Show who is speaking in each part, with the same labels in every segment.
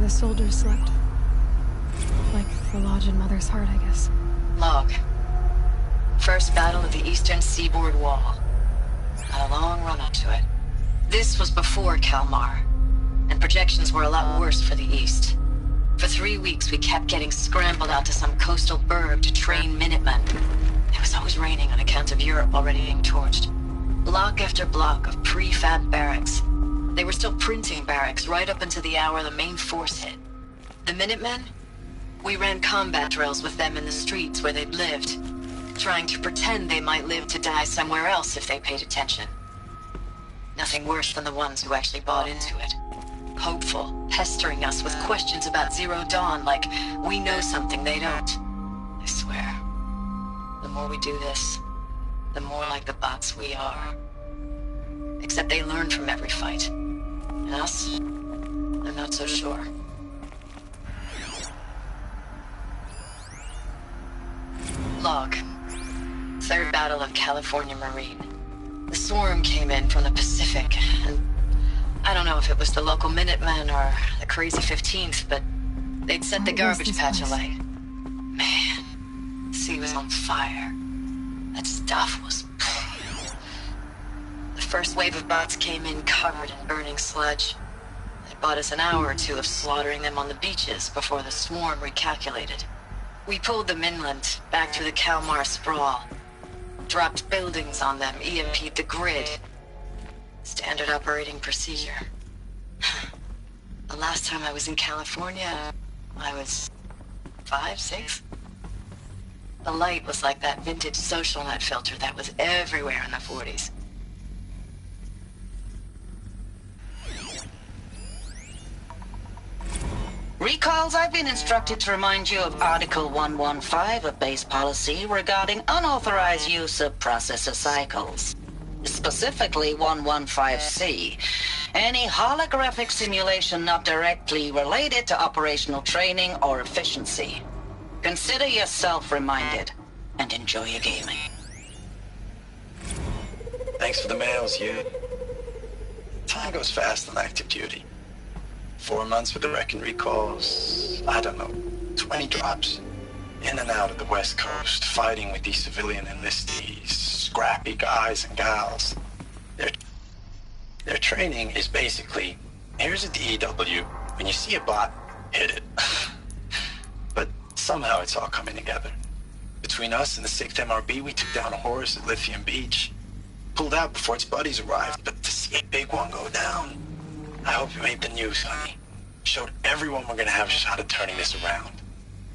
Speaker 1: the soldiers slept. Like the lodge in Mother's Heart, I guess.
Speaker 2: Log. First battle of the eastern seaboard wall. Had a long run up to it. This was before Kalmar, and projections were a lot worse for the east. For 3 weeks, we kept getting scrambled out to some coastal burg to train Minutemen. It was always raining on account of Europe already being torched. Block after block of prefab barracks. They were still printing barracks right up until the hour the main force hit. The Minutemen? We ran combat drills with them in the streets where they'd lived, trying to pretend they might live to die somewhere else if they paid attention. Nothing worse than the ones who actually bought into it. Hopeful, pestering us with questions about Zero Dawn like we know something they don't. I swear, the more we do this, the more like the bots we are. Except they learn from every fight. And us? I'm not so sure. Log. Third Battle of California Marine. The swarm came in from the Pacific, and I don't know if it was the local Minutemen or the crazy 15th, but they'd set the garbage patch alight. Man, the sea was on fire. That stuff was... The first wave of bots came in covered in burning sludge. It bought us an hour or two of slaughtering them on the beaches before the swarm recalculated. We pulled them inland, back through the Kalmar sprawl. Dropped buildings on them, EMP'd the grid. Standard operating procedure. The last time I was in California, I was 5, 6? The light was like that vintage social net filter that was everywhere in the 40s.
Speaker 3: Recalls, I've been instructed to remind you of Article 115 of base policy regarding unauthorized use of processor cycles. Specifically 115C. Any holographic simulation not directly related to operational training or efficiency. Consider yourself reminded, and enjoy your gaming.
Speaker 4: Thanks for the mails, you. Time goes fast on active duty. 4 months with the wrecking recalls, I don't know, 20 drops. In and out of the West Coast, fighting with these civilian enlistees, scrappy guys and gals. Their training is basically, here's a DEW, when you see a bot, hit it. But somehow it's all coming together. Between us and the 6th MRB, we took down a horse at Lithium Beach. Pulled out before its buddies arrived, but to see a big one go down, I hope you made the news, honey. Showed everyone we're gonna have a shot at turning this around.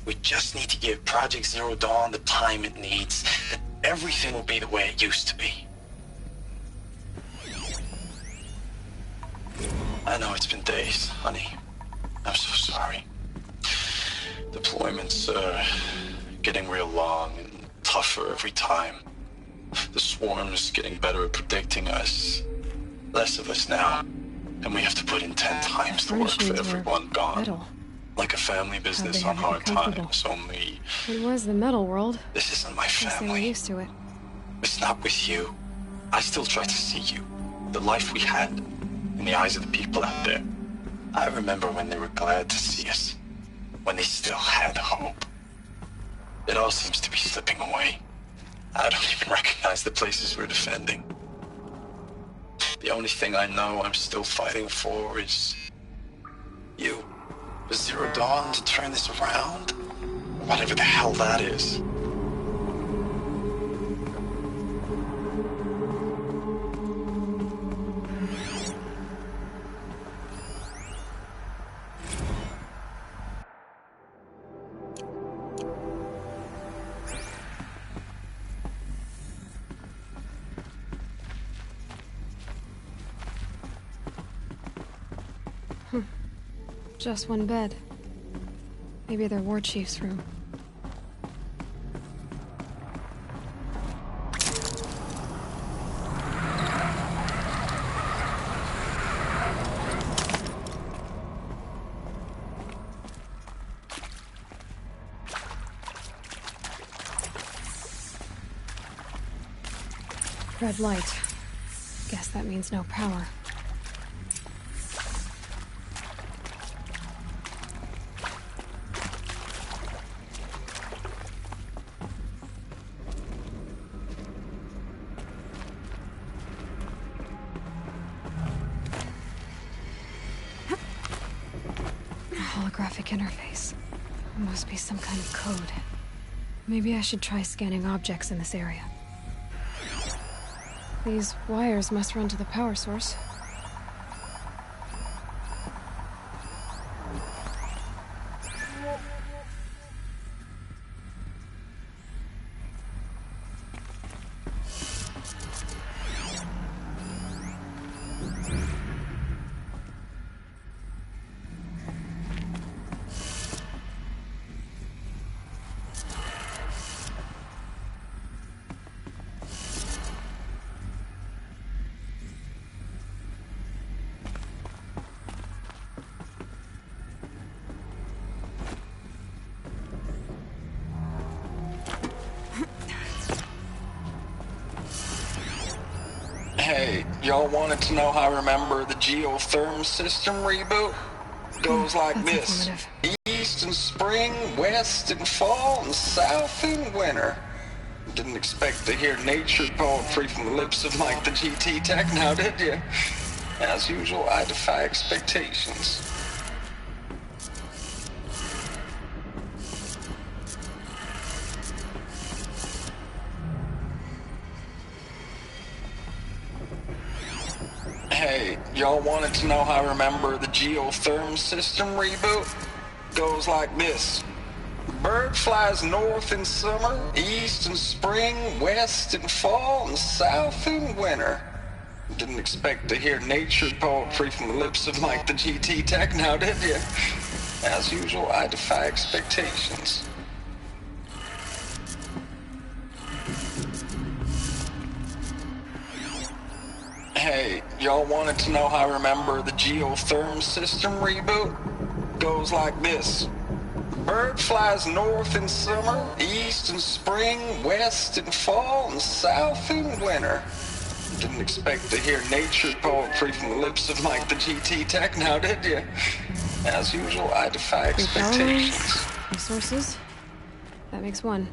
Speaker 4: We just need to give Project Zero Dawn the time it needs, that everything will be the way it used to be. I know it's been days, honey. I'm so sorry. Deployments are getting real long and tougher every time. The swarm's getting better at predicting us. Less of us now. And we have to put in 10 times the work for everyone gone.
Speaker 1: Metal.
Speaker 4: Like a family business on hard times, only...
Speaker 1: It was the metal world.
Speaker 4: This isn't my
Speaker 1: Guess they were
Speaker 4: family.
Speaker 1: used to it.
Speaker 4: It's not with you. I still try to see you. The life we had. In the eyes of the people out there. I remember when they were glad to see us. When they still had hope. It all seems to be slipping away. I don't even recognize the places we're defending. The only thing I know I'm still fighting for is... you. The Zero Dawn to turn this around? Whatever the hell that is.
Speaker 1: Just one bed. Maybe their war chief's room. Red light. Guess that means no power. holographic interface. Must be some kind of code. Maybe I should try scanning objects in this area. These wires must run to the power source.
Speaker 5: Hey, y'all wanted to know how I remember the geotherm system reboot? Goes like
Speaker 1: That's
Speaker 5: this.
Speaker 1: informative.
Speaker 5: East in spring, west in fall, and south in winter. Didn't expect to hear nature poetry from the lips of Mike the GT Tech now, did you? As usual, I defy expectations. Hey, y'all wanted to know how I remember the geotherm system reboot? Goes like this. Bird flies north in summer, east in spring, west in fall, and south in winter. Didn't expect to hear nature poetry from the lips of Mike the GT Tech now, did you? As usual, I defy expectations. Hey, y'all wanted to know how I remember the geotherm system reboot? Goes like this. Bird flies north in summer, east in spring, west in fall, and south in winter. Didn't expect to hear nature poetry from the lips of Mike the GT Tech now, did you? As usual, I defy expectations.
Speaker 1: Resources? That makes one.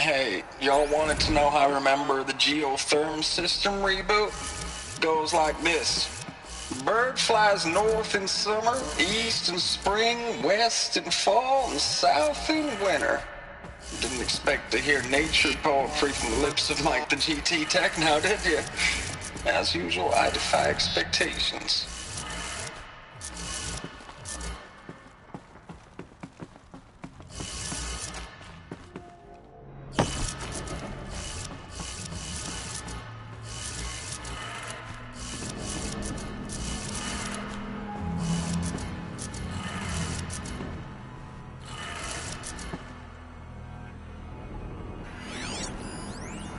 Speaker 5: Hey, y'all wanted to know how I remember the geotherm system reboot? Goes like this. Bird flies north in summer, east in spring, west in fall, and south in winter. Didn't expect to hear nature poetry from the lips of Mike the GT Tech now, did you? As usual, I defy expectations.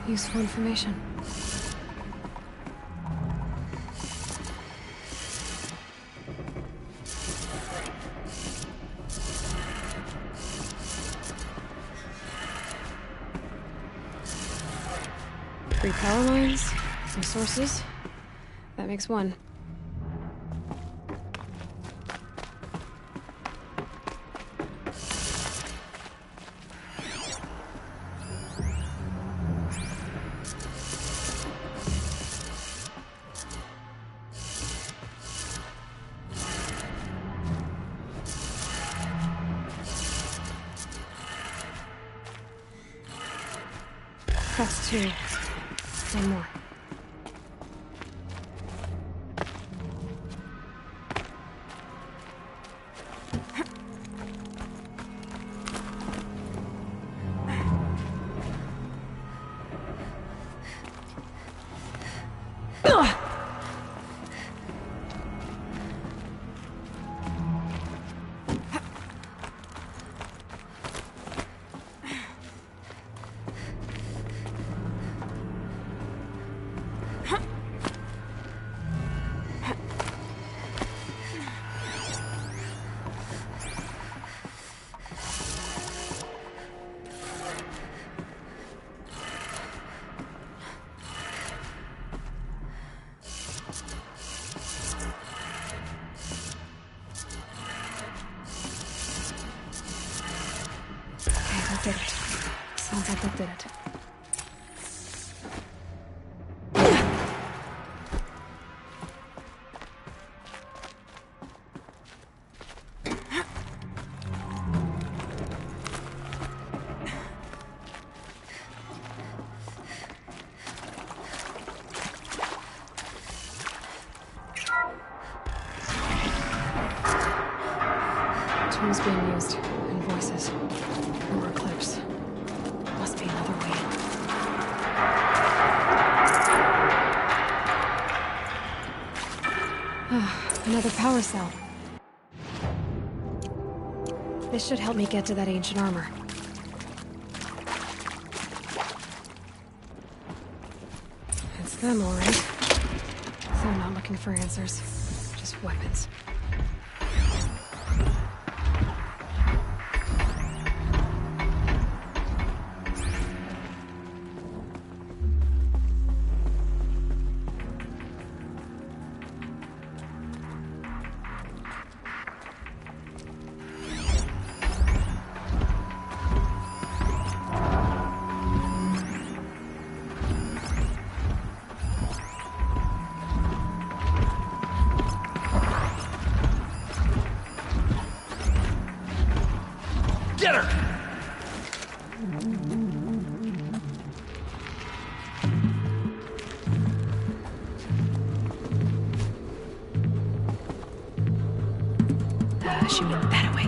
Speaker 1: Useful information. Three power lines, some sources. That makes one. That's two. One more. that did it. Sounds like that did it. Tools being used, and voices. More clips. Must be another way in. Another power cell. This should help me get to that ancient armor. It's them, all right. So I'm not looking for answers. Just weapons.
Speaker 6: Get her!
Speaker 1: She went that way.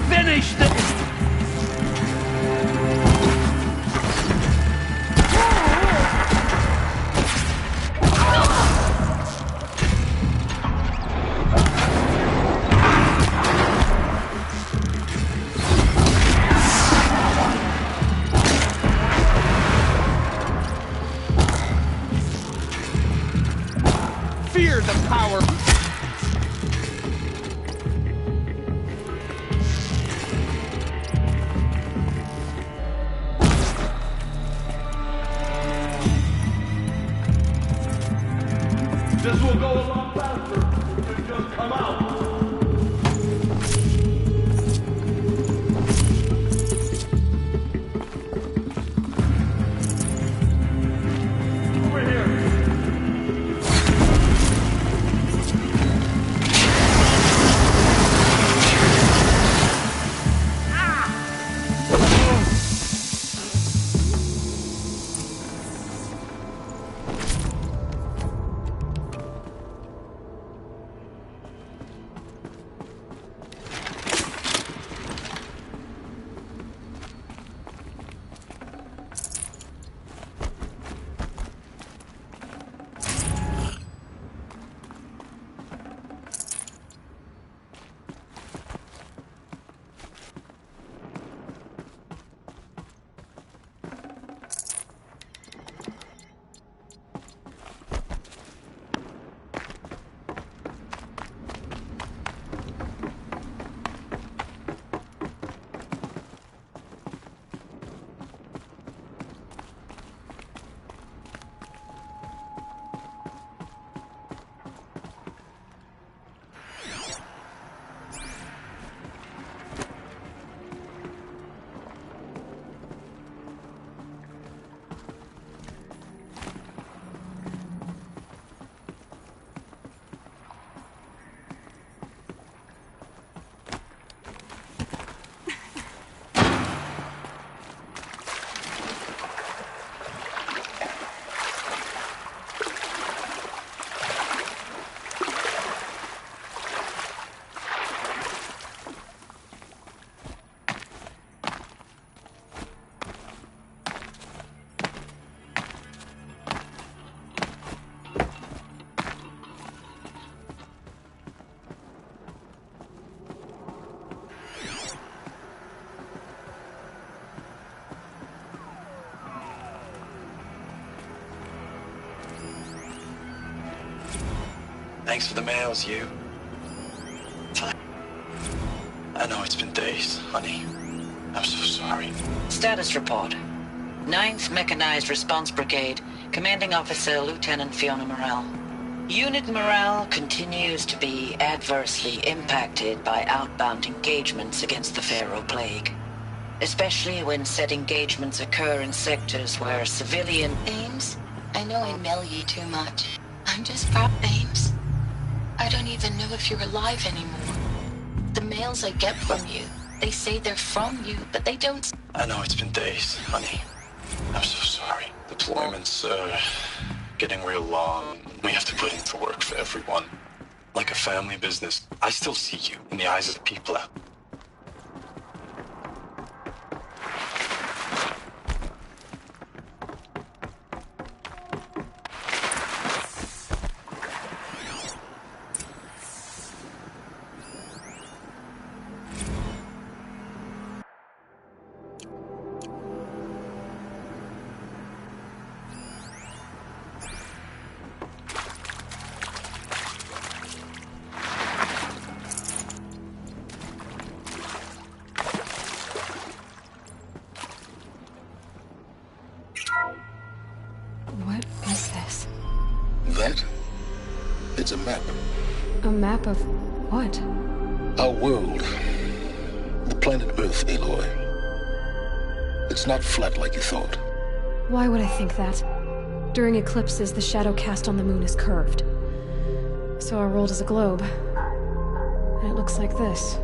Speaker 6: Finish this! Fear the power! This will go a lot faster if we just come out. Over here.
Speaker 4: Thanks for the mails, you. I know it's been days, honey. I'm so sorry.
Speaker 3: Status report. 9th Mechanized Response Brigade, Commanding Officer Lieutenant Fiona Morrell. Unit morale continues to be adversely impacted by outbound engagements against the Pharaoh Plague. Especially when said engagements occur in sectors where civilian...
Speaker 7: Ames, I know I mail you too much. I'm just proud, Ames. I don't even know if you're alive anymore. The mails I get from you, they say they're from you, but they don't...
Speaker 4: I know it's been days, honey. I'm so sorry. Deployments, getting real long. We have to put in for work for everyone. Like a family business. I still see you in the eyes of the people out.
Speaker 1: What is this?
Speaker 8: That? It's a map.
Speaker 1: A map of what?
Speaker 8: Our world. The planet Earth, Aloy. It's not flat like you thought.
Speaker 1: Why would I think that? During eclipses, the shadow cast on the moon is curved. So our world is a globe. And it looks like this,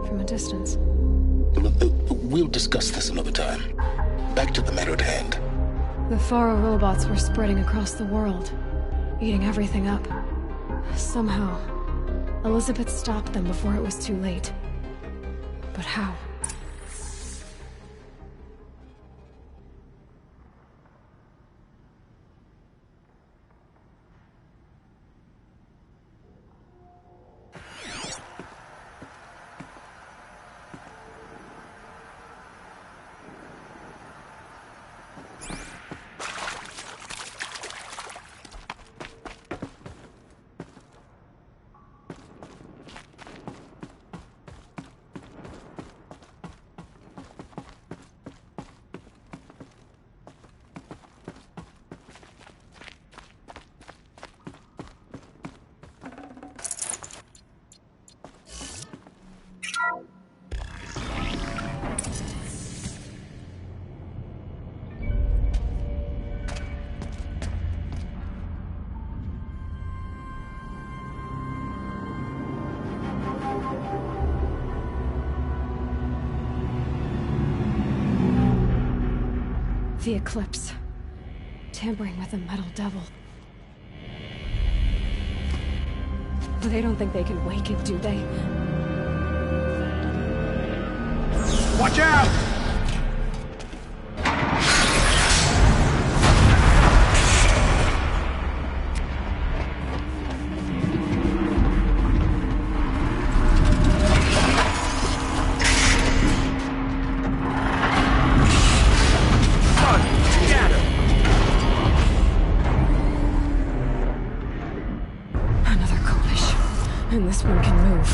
Speaker 1: from a distance.
Speaker 8: We'll discuss this another time. Back to the matter at hand.
Speaker 1: The Pharaoh robots were spreading across the world, eating everything up. Somehow, Elizabeth stopped them before it was too late. But how? The eclipse. Tampering with the metal devil. They don't think they can wake it, do they?
Speaker 6: Watch out!
Speaker 1: Another Kovish. And this one can move.